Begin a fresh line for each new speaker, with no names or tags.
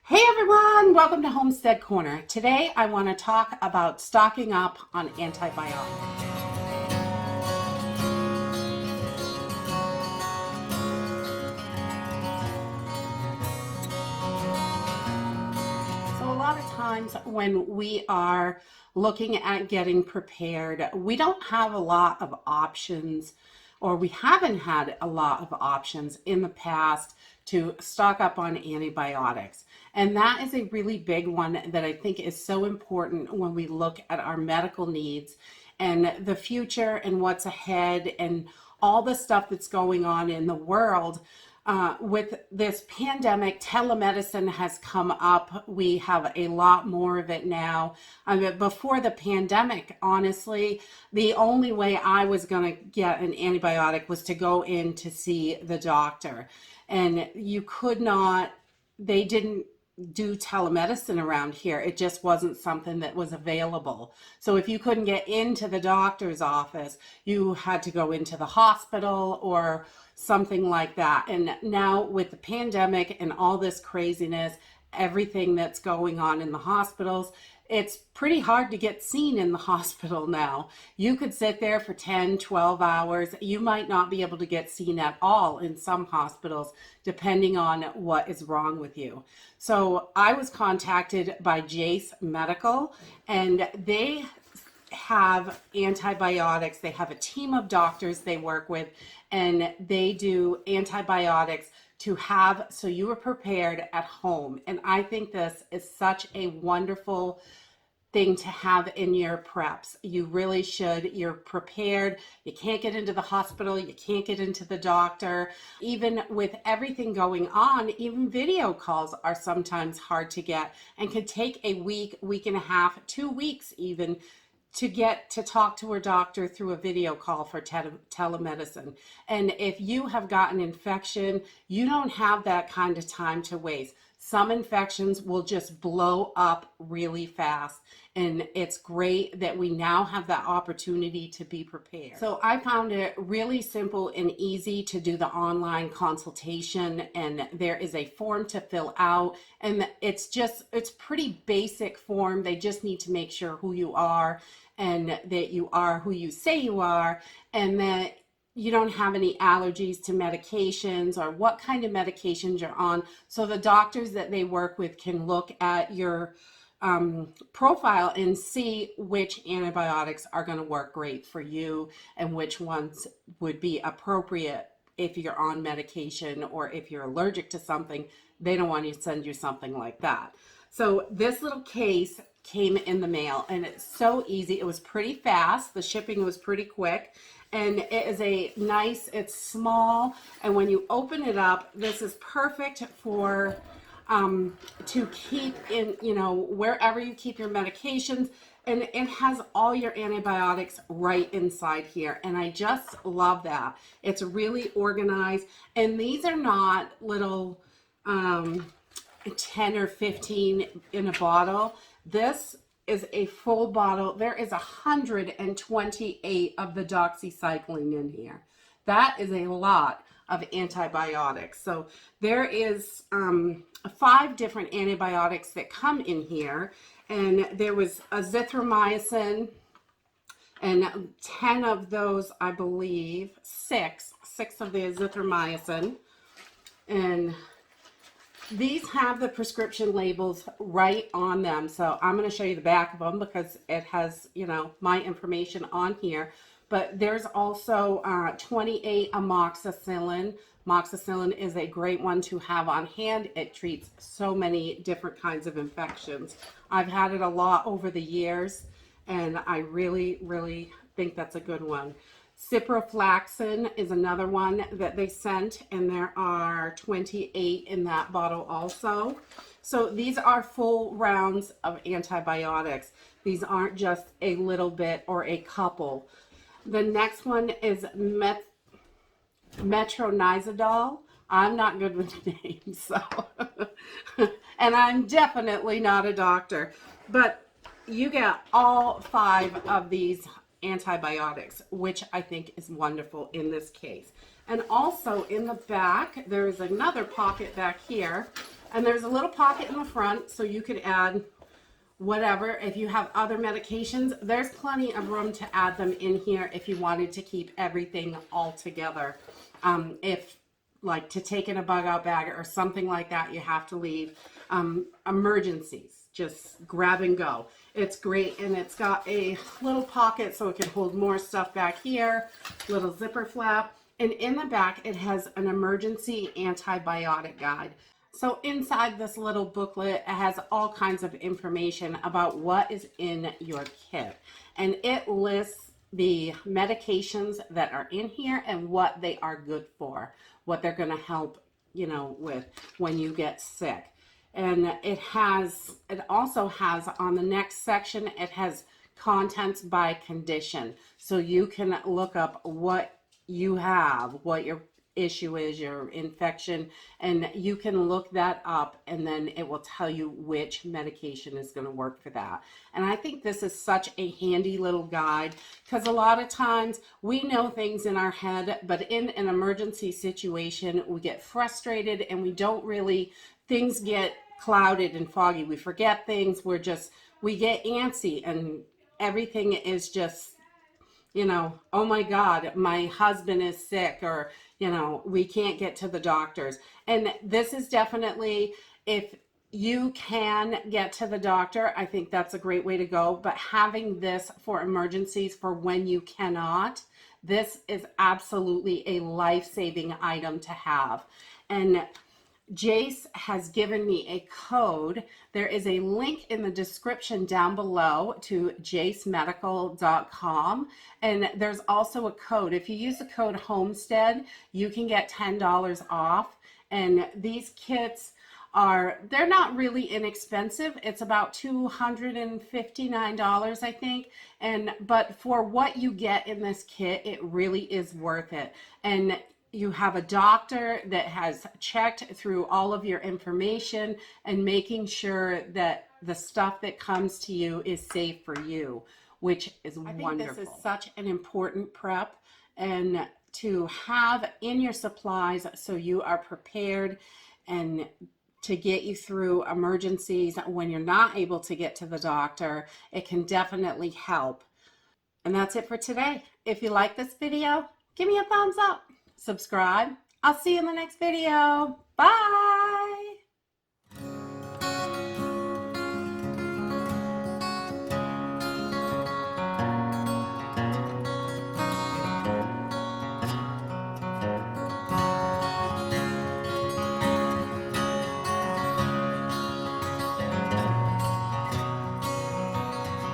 Hey everyone, welcome to Homestead Corner. Today I want to talk about stocking up on antibiotics. So a lot of times when we are looking at getting prepared, we don't have a lot of options, or we haven't had a lot of options in the past to stock up on antibiotics. And that is a really big one that I think is so important when we look at our medical needs and the future and what's ahead and all the stuff that's going on in the world. With this pandemic, telemedicine has come up. We have a lot more of it now. Before the pandemic, honestly, the only way I was going to get an antibiotic was to go in to see the doctor. And you could not, they didn't do telemedicine around here. It just wasn't something that was available. So if you couldn't get into the doctor's office, you had to go into the hospital or something like that. And now with the pandemic and all this craziness, everything that's going on in the hospitals, it's pretty hard to get seen in the hospital now. You could sit there for 10, 12 hours. You might not be able to get seen at all in some hospitals, depending on what is wrong with you. So I was contacted by Jase Medical, and they have antibiotics. They have a team of doctors they work with, and they do antibiotics to have so you are prepared at home. And I think this is such a wonderful thing to have in your preps. You really should. You're prepared. You can't get into the hospital. You can't get into the doctor. Even with everything going on, even video calls are sometimes hard to get and can take a week, week and a half, 2 weeks even to get to talk to a doctor through a video call for telemedicine. And if you have got an infection, you don't have that kind of time to waste. Some infections will just blow up really fast. And it's great that we now have that opportunity to be prepared. So I found it really simple and easy to do the online consultation. And there is a form to fill out. And it's pretty basic form. They just need to make sure who you are and that you are who you say you are, and that you don't have any allergies to medications or what kind of medications you're on. So the doctors that they work with can look at your profile and see which antibiotics are going to work great for you and which ones would be appropriate if you're on medication, or if you're allergic to something, they don't want to send you something like that. So this little case came in the mail, and it's so easy. It was pretty fast. The shipping was pretty quick, and it is it's small, and when you open it up, this is perfect for to keep in, wherever you keep your medications, and it has all your antibiotics right inside here, and I just love that. It's really organized, and these are not little 10 or 15 in a bottle. This is a full bottle. There is 128 of the doxycycline in here. That is a lot of antibiotics. So there is 5 different antibiotics that come in here, and there was azithromycin, and 10 of those, I believe, six of the azithromycin. And these have the prescription labels right on them. So I'm going to show you the back of them because it has, my information on here. But there's also 28 amoxicillin. Amoxicillin is a great one to have on hand. It treats so many different kinds of infections. I've had it a lot over the years, and I really, really think that's a good one. Ciprofloxacin is another one that they sent, and there are 28 in that bottle also. So these are full rounds of antibiotics. These aren't just a little bit or a couple. The next one is metronidazole. I'm not good with names, so and I'm definitely not a doctor, but you get all 5 of these antibiotics, which I think is wonderful in this case. And also in the back, there is another pocket back here, And there's a little pocket in the front so you could add whatever. If you have other medications, there's plenty of room to add them in here if you wanted to keep everything all together. If like to take in a bug out bag or something like that, you have to leave. Emergencies, just grab and go. It's great, and it's got a little pocket so it can hold more stuff back here, little zipper flap, and in the back it has an emergency antibiotic guide. So inside this little booklet, it has all kinds of information about what is in your kit, and it lists the medications that are in here and what they are good for, what they're going to help, you know, with when you get sick. And it also has on the next section, it has contents by condition. So you can look up what you have, what your issue is, your infection, and you can look that up, and then it will tell you which medication is going to work for that. And I think this is such a handy little guide, because a lot of times we know things in our head, but in an emergency situation we get frustrated and we don't really, things get clouded and foggy, we forget things, we get antsy, and everything is just, you know, oh my God, my husband is sick, or, you know, we can't get to the doctors. And this is definitely, if you can get to the doctor, I think that's a great way to go. But having this for emergencies, for when you cannot, this is absolutely a life-saving item to have. And Jase has given me a code. There is a link in the description down below to jasemedical.com, and there's also a code. If you use the code Homestead, you can get $10 off. And these kits they're not really inexpensive. It's about $259, I think. But for what you get in this kit, it really is worth it. And you have a doctor that has checked through all of your information and making sure that the stuff that comes to you is safe for you, which is wonderful. I think this is such an important prep, and to have in your supplies so you are prepared and to get you through emergencies when you're not able to get to the doctor, it can definitely help. And that's it for today. If you like this video, give me a thumbs up. Subscribe. I'll see you in the next video. Bye.